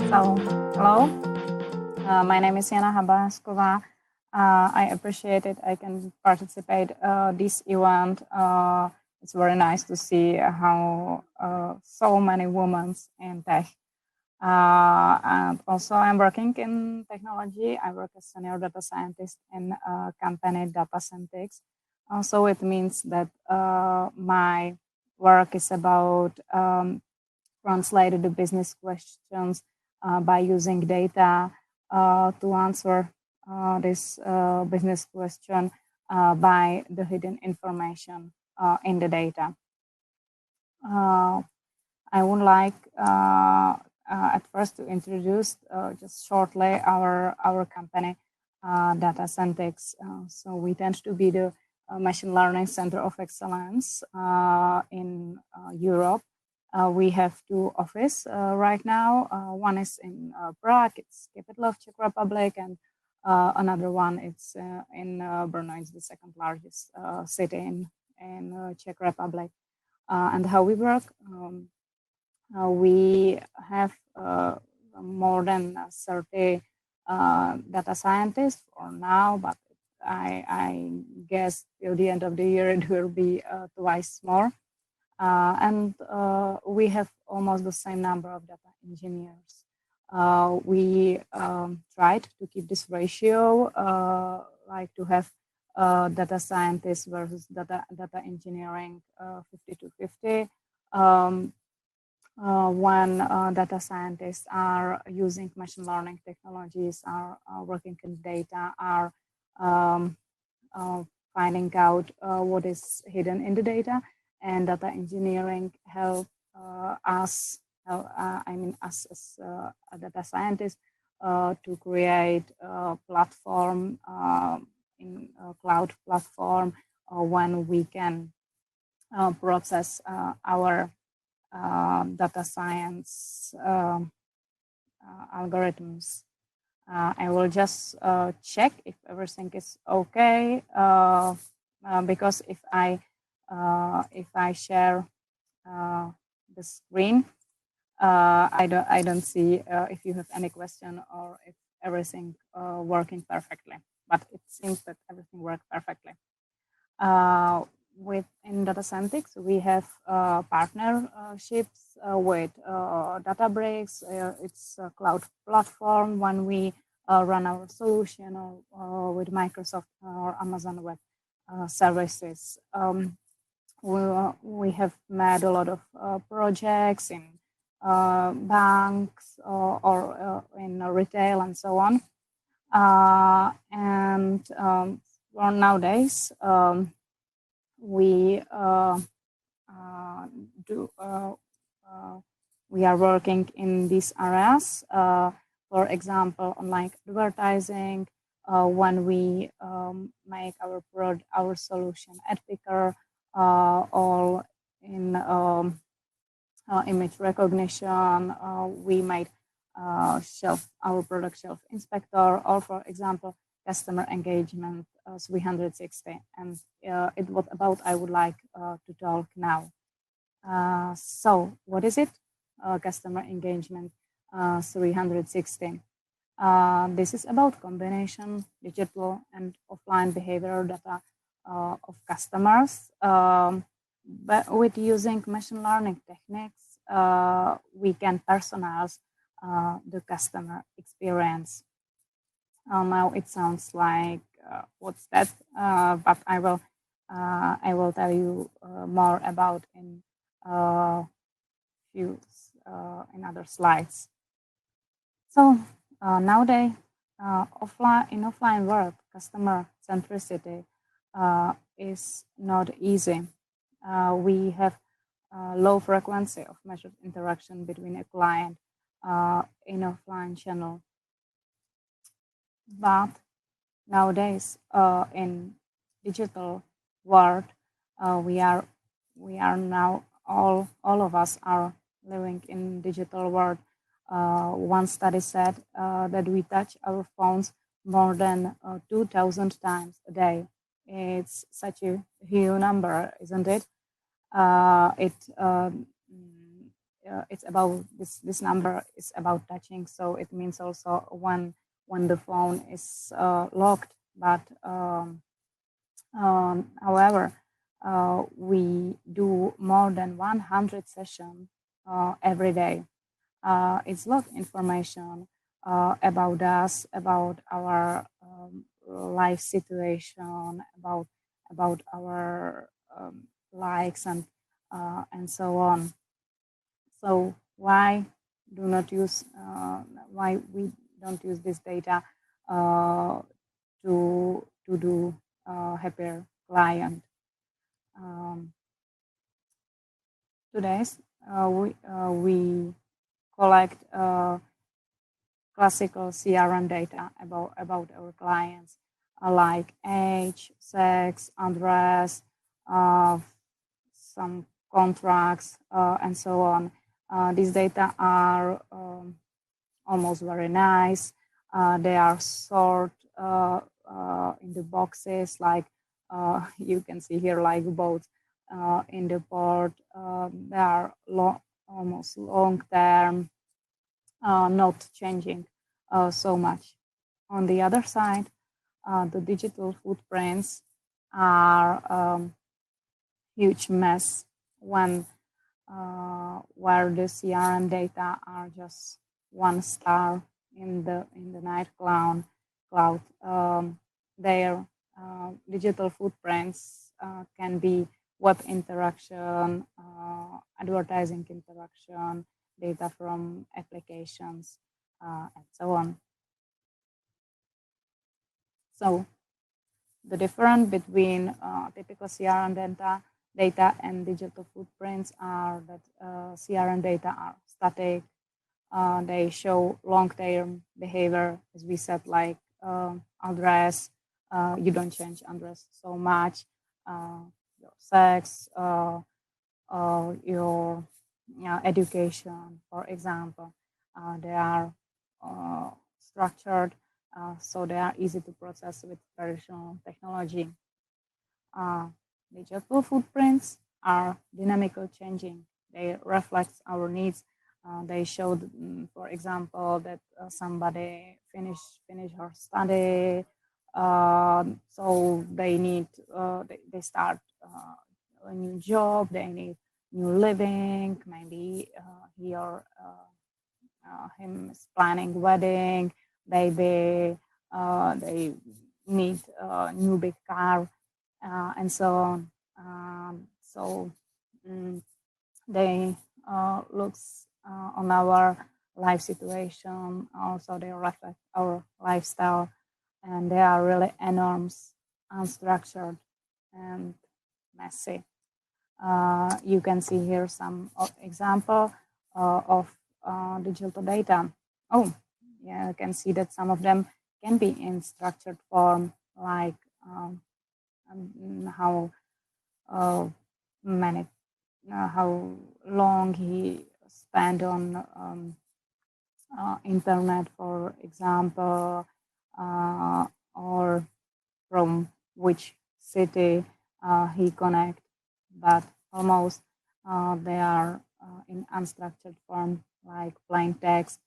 So, hello, my name is Jana Habasková. I appreciate it. I can participate this event. It's very nice to see how so many women in tech. And also, I'm working in technology. I work as senior data scientist in a company DataSentics. So it means that my work is about translated the business questions by using data to answer this business question by the hidden information in the data. I would like at first to introduce just shortly our company, DataSentics. So we tend to be the machine learning center of excellence in Europe. We have two offices right now. One is in Prague, it's capital of Czech Republic, and another one it's in Brno, it's the second largest city in Czech Republic. And how we work, we have more than 30 data scientists for now, but I guess till the end of the year it will be twice more. And we have almost the same number of data engineers. We tried to keep this ratio, like to have data scientists versus data engineering 50 to 50. When data scientists are using machine learning technologies, are working in data, are finding out what is hidden in the data, and data engineering help us, us as a data scientist, to create a platform, in a cloud platform, when we can process our data science algorithms. I will just check if everything is okay, because if I share the screen, I don't see if you have any question or if everything working perfectly. But it seems that everything worked perfectly. Within DataSentics, we have partnerships with Databricks. It's a cloud platform when we run our solution, or with Microsoft or Amazon Web Services. We have made a lot of projects in banks or in retail and so on. Nowadays, we are working in these areas. For example, online advertising, when we make our solution ad picker, or in image recognition, we made our product shelf inspector, or for example, customer engagement 360. And it what about I would like to talk now. So what is it? Customer engagement 360. This is about combination digital and offline behavioral data of customers. But with using machine learning techniques, we can personalize the customer experience. Now it sounds like what's that? But I will tell you more about in in other slides. So nowadays, in offline world, customer centricity is not easy. We have low frequency of measured interaction between a client in offline channel. But nowadays, in digital world, we are now all of us are living in digital world. One study said that we touch our phones more than 2,000 times a day. It's such a huge number, isn't it? it's about this number is about touching, so it means also when the phone is locked. But however, we do more than 100 sessions every day. It's lot of information about us, about our life situation, about our likes and so on. So why we don't use this data to do happier client? Today we collect classical CRM data about our clients, like age, sex, address, some contracts, and so on. These data are almost very nice. They are sorted in the boxes, like you can see here, like both in the board. They are almost long term, not changing so much. On the other side, the digital footprints are huge mess when where the CRM data are just one star in the night cloud. Their digital footprints can be web interaction, advertising interaction, data from applications, and so on. So the difference between typical CRM data and digital footprints are that CRM data are static. They show long-term behavior, as we said, like address. You don't change address so much. Your sex, your education, for example. They are structured, so they are easy to process with traditional technology. Digital footprints are dynamically changing. They reflect our needs. They showed, for example, that somebody finish her study, so they need they start a new job. They need new living. Maybe he or him is planning wedding. Maybe they need a new big car. And so on. So they looks on our life situation. Also, they reflect our lifestyle, and they are really enormous, unstructured, and messy. You can see here some example of digital data. Oh, yeah, you can see that some of them can be in structured form, like how many, how long he spent on internet, for example, or from which city he connect. But almost they are in unstructured form, like plain text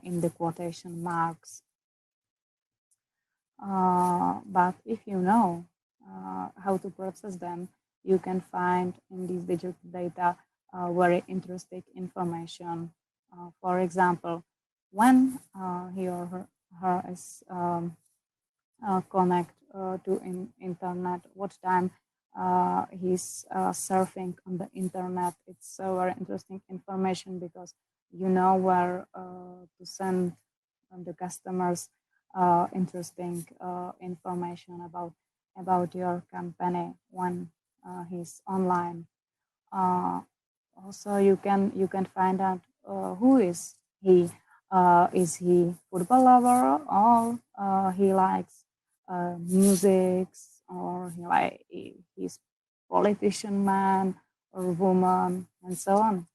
in the quotation marks. But if you know how to process them, you can find in these digital data very interesting information. For example, when he or her is connect to internet, what time he's surfing on the internet. It's very interesting information, because you know where to send the customers interesting information about your company when he's online. Also, you can find out who is he. Is he football lover, or he likes music, or he's politician man or woman, and so on.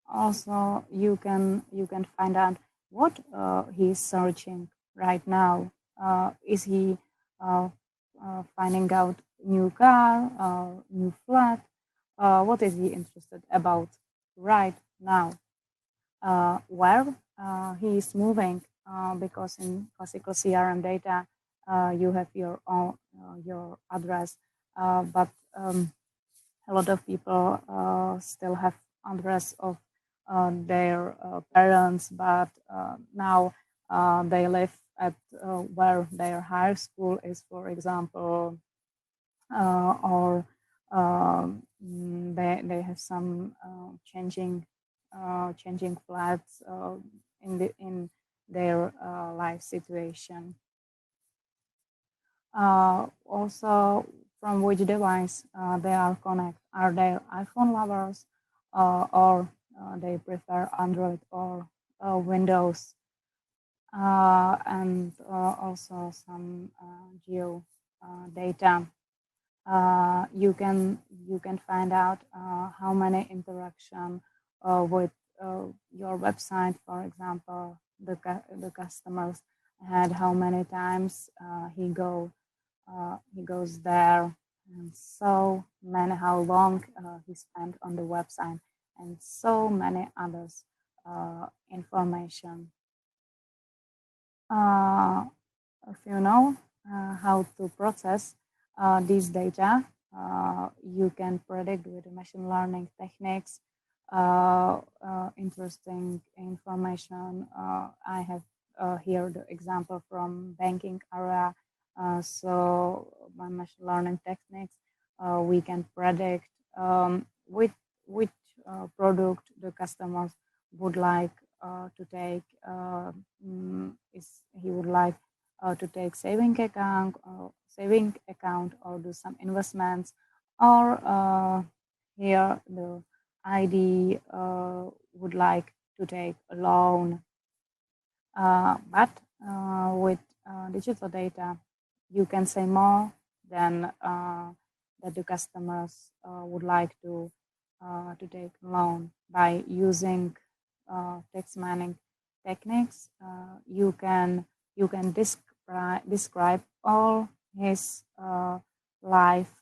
Also, you can find out what he's searching right now. Is he finding out new car, new flat, what is he interested about right now, where he is moving, because in classical CRM data, you have your own your address, but a lot of people still have address of their parents, but now they live at where their high school is, for example, or they have some changing flats in their life situation. Also, from which device they are connected. Are they iPhone lovers, or they prefer Android or Windows? And also some geo data. You can find out how many interaction with your website, for example, the customers had, how many times he goes there, and so many, how long he spent on the website, and so many others information. If you know how to process these data, you can predict with machine learning techniques interesting information. I have here the example from banking area. So by machine learning techniques, we can predict which product the customers would like to take. Is he would like to take saving account or do some investments, or here the ID would like to take a loan. But with digital data, you can say more than that the customers would like to take a loan. By using text mining techniques, you can describe all his life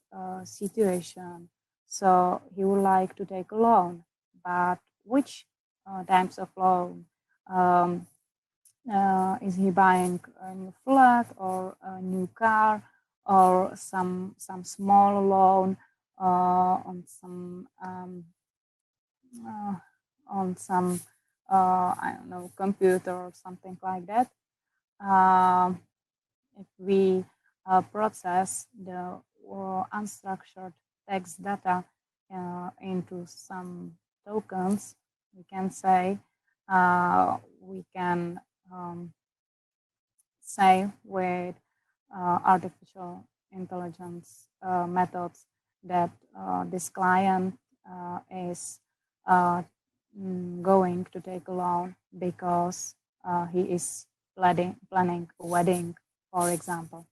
situation. So he would like to take a loan, but which types of loan? Is he buying a new flat or a new car, or some small loan on some I don't know, computer or something like that? If we process the unstructured text data into some tokens, we can say we can say with artificial intelligence methods that this client is going to take a loan because he is planning a wedding, for example.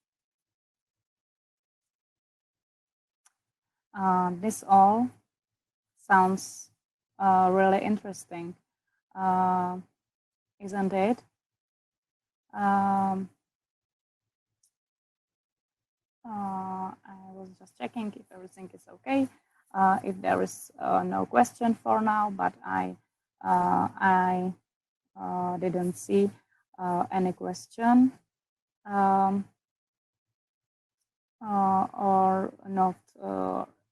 This all sounds really interesting, isn't it? I was just checking if everything is okay. If there is no question for now, but I didn't see any question or not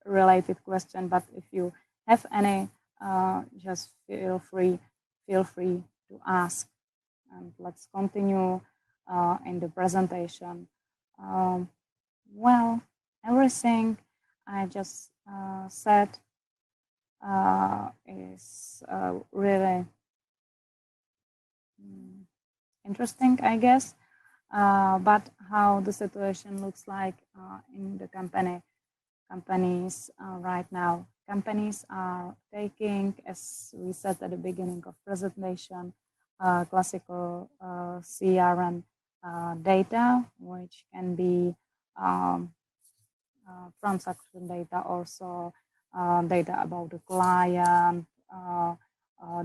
related question. But if you have any, just feel free to ask, and let's continue in the presentation. Well, everything I just said is really interesting, I guess. But how the situation looks like in the companies right now. Companies are taking, as we said at the beginning of presentation, classical CRM data, which can be transaction data, also data about the client,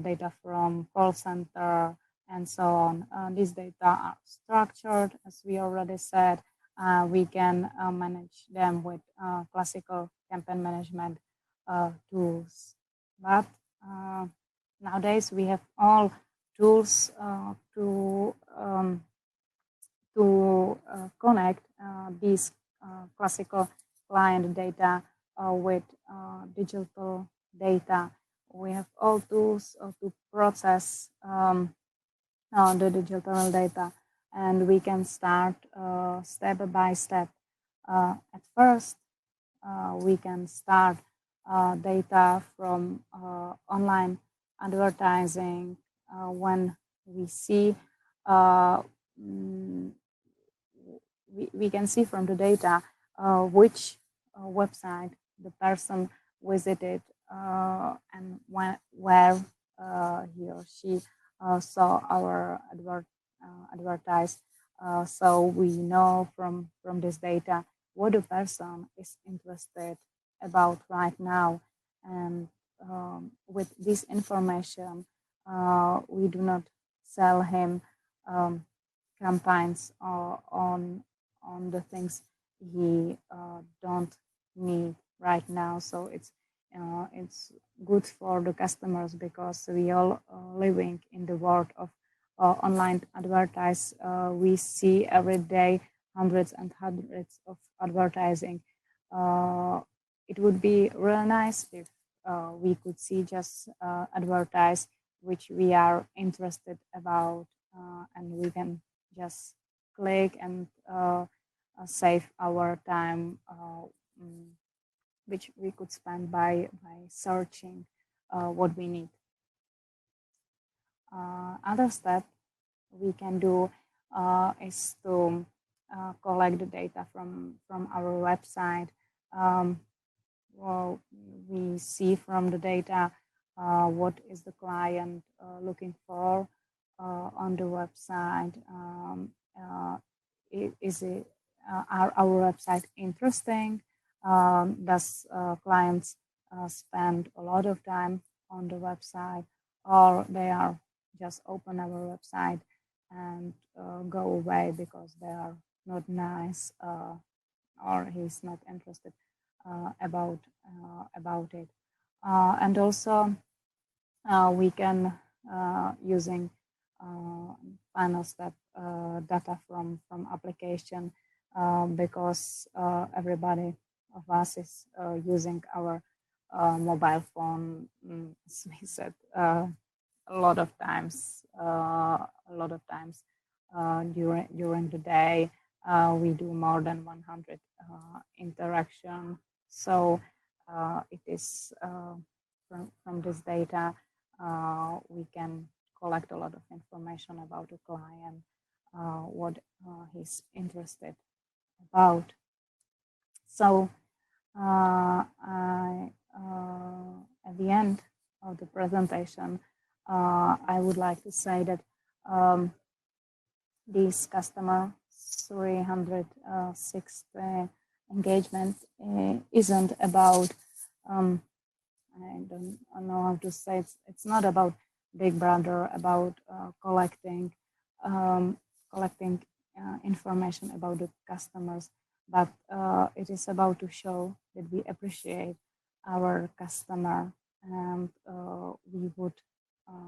data from call center, and so on. These data are structured, as we already said. We can manage them with classical campaign management tools. But nowadays we have all tools to connect these classical client data with digital data. We have all tools to process the digital data, and we can start step by step. At first, we can start data from online advertising when we see we can see from the data which website the person visited and where he or she saw our advertise. So we know from this data what the person is interested about right now. And with this information, we do not sell him campaigns on the things he don't need right now. So it's good for the customers, because we all living in the world of online advertise. We see every day hundreds and hundreds of advertising. It would be really nice if we could see just advertise which we are interested about, and we can just click and save our time, which we could spend by searching what we need. Other step we can do is to collect the data from our website. Well, we see from the data what is the client looking for on the website. Is it our website interesting? Does clients spend a lot of time on the website, or they are just open our website and go away because they are not nice, or he's not interested about it. And also we can using final step data from application, because everybody of us is using our mobile phone, as we said, a lot of times during the day. We do more than 100 interaction. So it is from this data we can collect a lot of information about the client, what he's interested about. So at the end of the presentation, I would like to say that this customer 360 engagement isn't about, I don't know how to say it, it's not about Big Brother, about collecting information about the customers, but it is about to show that we appreciate our customer, and we would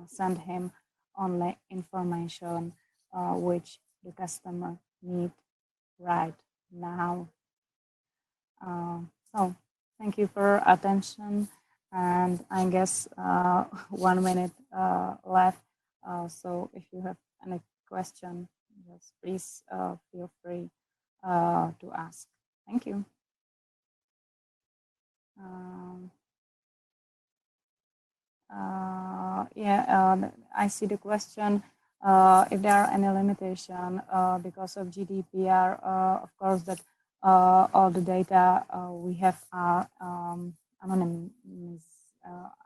send him only information which the customer needs right now. So thank you for attention, and I guess 1 minute left. So if you have any question, just please feel free to ask. Thank you. I see the question. If there are any limitation because of GDPR, of course that all the data we have are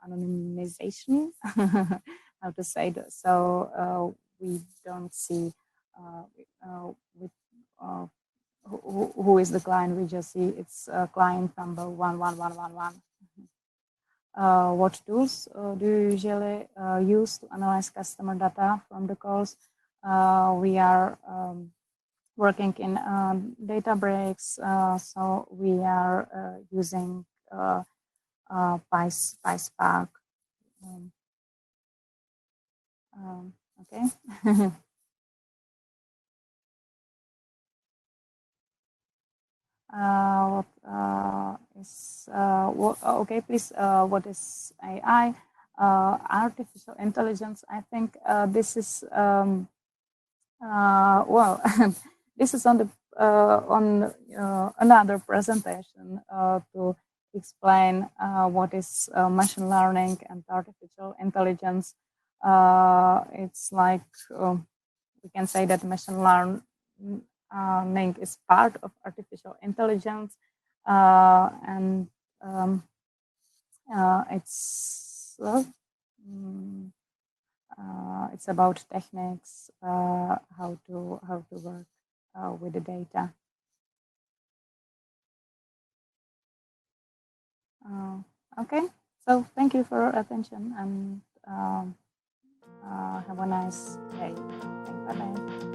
anonymization, how to say that. So we don't see who is the client. We just see it's client number 11111. What tools do you usually use to analyze customer data from the calls? We are working in Databricks, so we are using PySpark. Okay. Okay, please, what is AI? Artificial intelligence. I think this is well, this is on the another presentation to explain what is machine learning and artificial intelligence. It's like we can say that machine learning is part of artificial intelligence, and it's about techniques, how to work with the data. Okay, so thank you for your attention, and have a nice day. Bye bye.